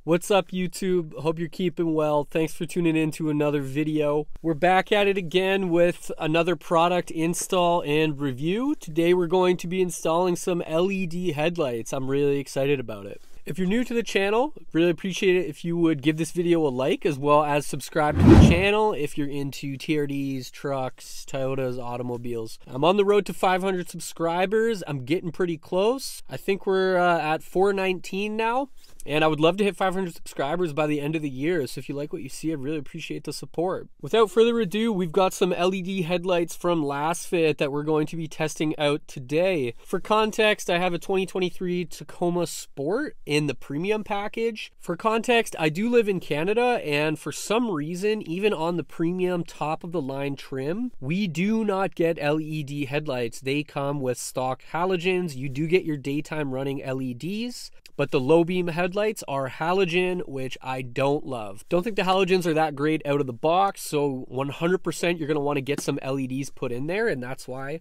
What's up, YouTube? Hope you're keeping well. Thanks for tuning in to another video. We're back at it again with another product install and review. Today we're going to be installing some LED headlights. I'm really excited about it. If you're new to the channel, really appreciate it if you would give this video a like, as well as subscribe to the channel if you're into TRDs, trucks, Toyotas, automobiles. I'm on the road to 500 subscribers. I'm getting pretty close. I think we're at 419 now. And I would love to hit 500 subscribers by the end of the year. So if you like what you see, I really appreciate the support. Without further ado, we've got some LED headlights from Lasfit that we're going to be testing out today. For context, I have a 2023 Tacoma Sport in the premium package. For context, I do live in Canada, and for some reason, even on the premium top of the line trim, we do not get LED headlights. They come with stock halogens. You do get your daytime running LEDs. But the low beam headlights are halogen, which I don't love. Don't think the halogens are that great out of the box, so 100% you're gonna wanna get some LEDs put in there, and that's why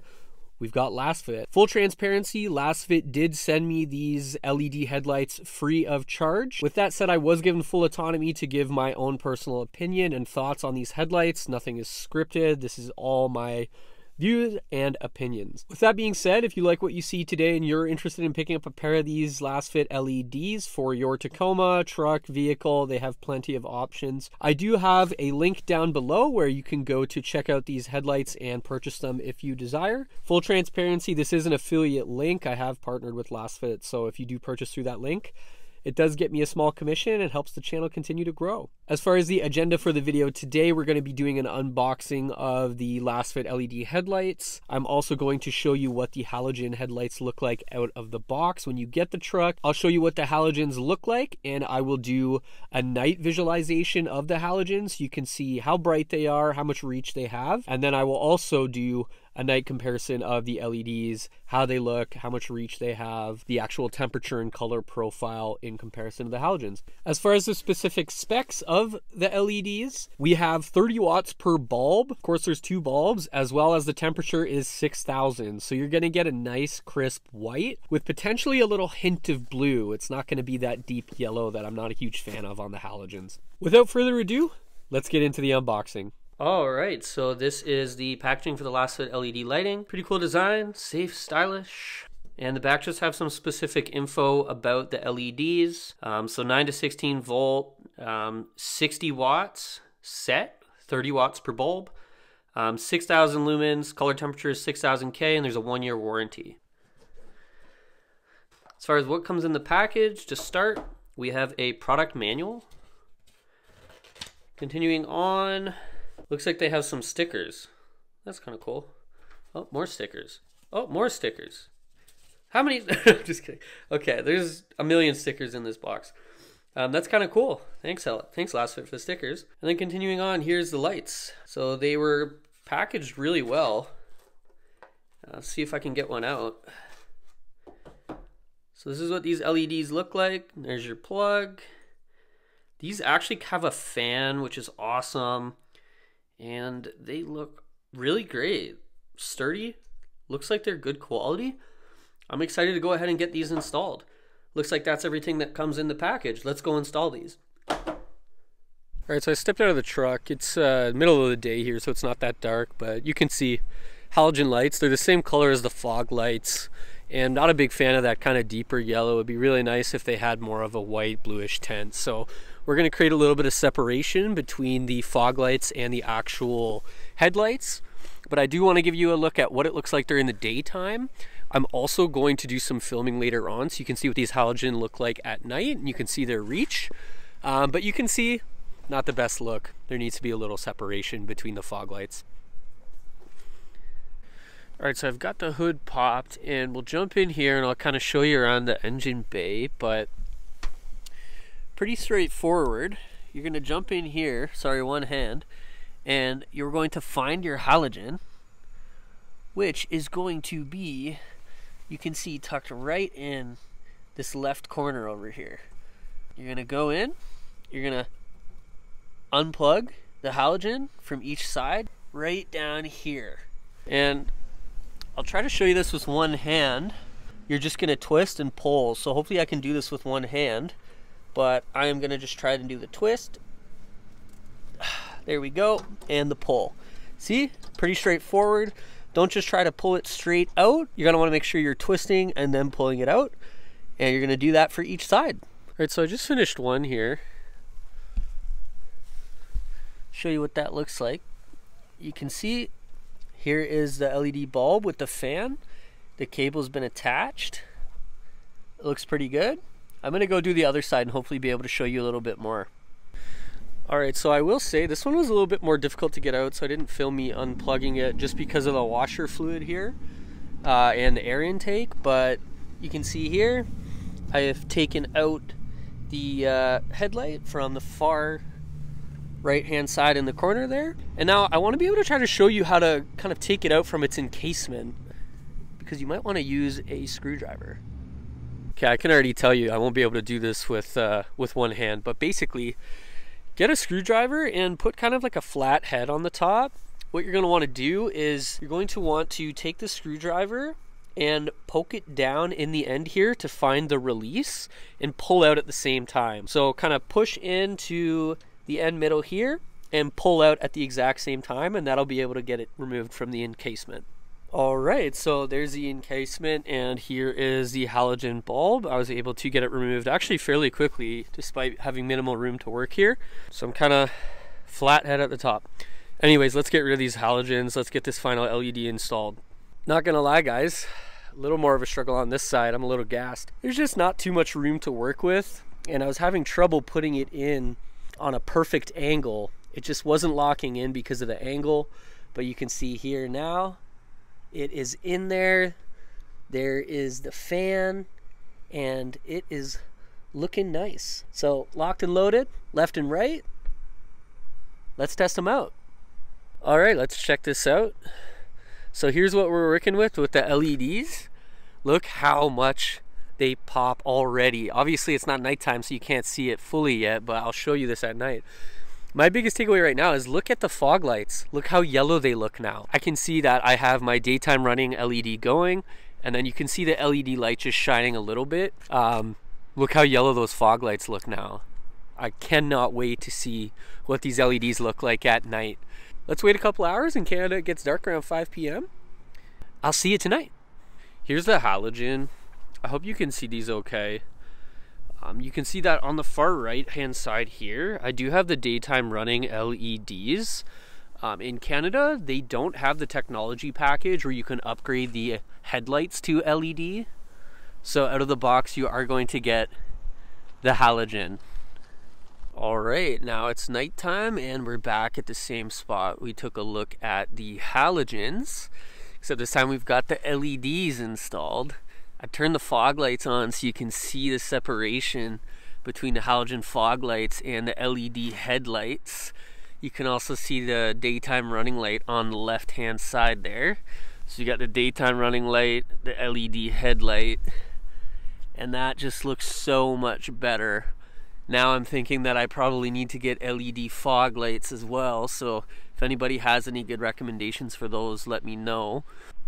we've got Lasfit. Full transparency, Lasfit did send me these LED headlights free of charge. With that said, I was given full autonomy to give my own personal opinion and thoughts on these headlights. Nothing is scripted. This is all my views and opinions. With that being said, if you like what you see today and you're interested in picking up a pair of these Lasfit LEDs for your Tacoma, truck, vehicle, they have plenty of options. I do have a link down below where you can go to check out these headlights and purchase them if you desire. Full transparency, this is an affiliate link. I have partnered with Lasfit, so if you do purchase through that link, it does get me a small commission and helps the channel continue to grow. As far as the agenda for the video today, we're going to be doing an unboxing of the Lasfit LED headlights. I'm also going to show you what the halogen headlights look like out of the box when you get the truck. I'll show you what the halogens look like, and I will do a night visualization of the halogens so you can see how bright they are, how much reach they have, and then I will also do a night comparison of the LEDs, how they look, how much reach they have, the actual temperature and color profile in comparison to the halogens. As far as the specific specs of the LEDs, we have 30 watts per bulb. Of course, there's 2 bulbs, as well as the temperature is 6,000. So you're gonna get a nice crisp white with potentially a little hint of blue. It's not gonna be that deep yellow that I'm not a huge fan of on the halogens. Without further ado, let's get into the unboxing. Alright, so this is the packaging for the Lasfit LED lighting. Pretty cool design, safe, stylish. And the back just have some specific info about the LEDs. So 9 to 16 volt, 60 watts set, 30 watts per bulb, 6,000 lumens, color temperature is 6,000 K, and there's a 1-year warranty. As far as what comes in the package, to start, we have a product manual. Continuing on, looks like they have some stickers. That's kind of cool. Oh, more stickers. Oh, more stickers. How many? Just kidding. Okay, there's a million stickers in this box. That's kind of cool. Thanks Lasfit for the stickers. And then continuing on, here's the lights. So they were packaged really well. Let's see if I can get one out. So this is what these LEDs look like. There's your plug. These actually have a fan, which is awesome. And they look really great. Sturdy. Looks like they're good quality. I'm excited to go ahead and get these installed. Looks like that's everything that comes in the package. Let's go install these. Alright, so I stepped out of the truck. It's middle of the day here, so it's not that dark, but you can see halogen lights. They're the same color as the fog lights, and not a big fan of that kind of deeper yellow. It would be really nice if they had more of a white bluish tint. So we're going to create a little bit of separation between the fog lights and the actual headlights, but I do want to give you a look at what it looks like during the daytime. I'm also going to do some filming later on so you can see what these halogen look like at night, and you can see their reach, but you can see not the best look. There needs to be a little separation between the fog lights. Alright, so I've got the hood popped, and we'll jump in here and I'll kind of show you around the engine bay, but pretty straightforward. You're going to jump in here, sorry, one hand, and you're going to find your halogen, which is going to be, you can see, tucked right in this left corner over here. You're going to go in, you're going to unplug the halogen from each side right down here. And I'll try to show you this with one hand. You're just going to twist and pull. So hopefully I can do this with one hand. but I am gonna just try to do the twist. There we go, and the pull. See, pretty straightforward. Don't just try to pull it straight out. You're gonna wanna make sure you're twisting and then pulling it out, and you're gonna do that for each side. All right, so I just finished one here. Show you what that looks like. You can see here is the LED bulb with the fan. The cable's been attached. It looks pretty good. I'm gonna go do the other side and hopefully be able to show you a little bit more. All right, so I will say this one was a little bit more difficult to get out, so I didn't film me unplugging it just because of the washer fluid here and the air intake, but you can see here, I have taken out the headlight from the far right-hand side in the corner there. And now I want to be able to try to show you how to kind of take it out from its encasement, because you might want to use a screwdriver. Okay, I can already tell you I won't be able to do this with one hand, but basically, get a screwdriver and put kind of like a flat head on the top. What you're going to want to do is you're going to want to take the screwdriver and poke it down in the end here to find the release and pull out at the same time. So kind of push into the end middle here and pull out at the exact same time, and that'll be able to get it removed from the encasement. All right, so there's the encasement, and here is the halogen bulb. I was able to get it removed actually fairly quickly despite having minimal room to work here. So I'm kind of flat head at the top. Anyways, let's get rid of these halogens. Let's get this final LED installed. Not gonna lie, guys, a little more of a struggle on this side. I'm a little gassed. There's just not too much room to work with, and I was having trouble putting it in on a perfect angle. It just wasn't locking in because of the angle, but you can see here now it is in there. There is the fan, and it is looking nice. So locked and loaded, left and right. Let's test them out. All right, let's check this out. So here's what we're working with the LEDs. Look how much they pop already. Obviously it's not nighttime, so you can't see it fully yet, but I'll show you this at night. My biggest takeaway right now is look at the fog lights. Look how yellow they look now. I can see that I have my daytime running LED going, and then you can see the LED light just shining a little bit. Look how yellow those fog lights look now. I cannot wait to see what these LEDs look like at night. Let's wait a couple hours. In Canada, it gets dark around 5 p.m. I'll see you tonight. Here's the halogen. I hope you can see these okay. You can see that on the far right hand side here, I do have the daytime running LEDs. In Canada, they don't have the technology package where you can upgrade the headlights to LED. So out of the box, you are going to get the halogen. All right, now it's nighttime and we're back at the same spot. We took a look at the halogens, except this time we've got the LEDs installed. I turned the fog lights on so you can see the separation between the halogen fog lights and the LED headlights. You can also see the daytime running light on the left hand side there. So you got the daytime running light, the LED headlight, and that just looks so much better. Now I'm thinking that I probably need to get LED fog lights as well, so if anybody has any good recommendations for those, let me know.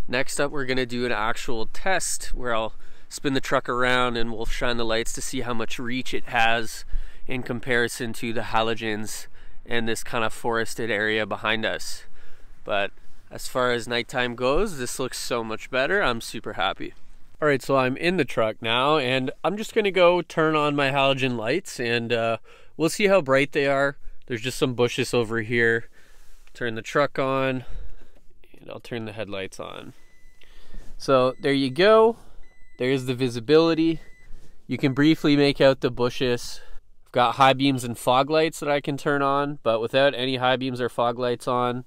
Next up, we're gonna do an actual test where I'll spin the truck around and we'll shine the lights to see how much reach it has in comparison to the halogens and this kind of forested area behind us. But as far as nighttime goes, this looks so much better. I'm super happy. All right, so I'm in the truck now and I'm just gonna go turn on my halogen lights and we'll see how bright they are. There's just some bushes over here. Turn the truck on. I'll turn the headlights on. So there you go. There's the visibility. You can briefly make out the bushes. I've got high beams and fog lights that I can turn on, but without any high beams or fog lights on,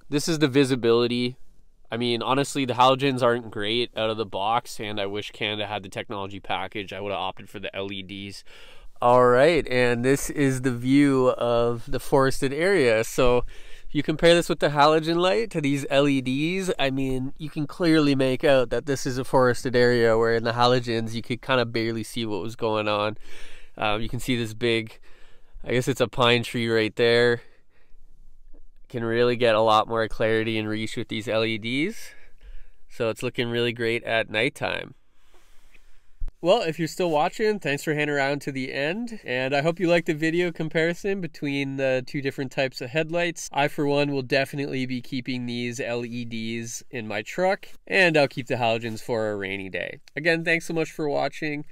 this is the visibility. I mean, honestly, the halogens aren't great out of the box, and I wish Canada had the technology package. I would have opted for the LEDs. All right, and this is the view of the forested area. So you compare this with the halogen light to these LEDs, I mean, you can clearly make out that this is a forested area, where in the halogens you could kind of barely see what was going on. You can see this big, I guess it's a pine tree right there. Can really get a lot more clarity and reach with these LEDs. So it's looking really great at nighttime. Well, if you're still watching, thanks for hanging around to the end. And I hope you liked the video comparison between the two different types of headlights. I, for one, will definitely be keeping these LEDs in my truck, and I'll keep the halogens for a rainy day. Again, thanks so much for watching.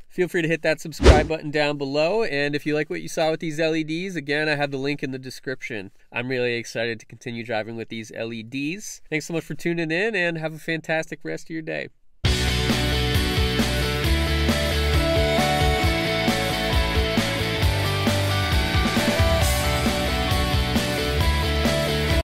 Feel free to hit that subscribe button down below, and if you like what you saw with these LEDs, again, I have the link in the description. I'm really excited to continue driving with these LEDs. Thanks so much for tuning in, and have a fantastic rest of your day.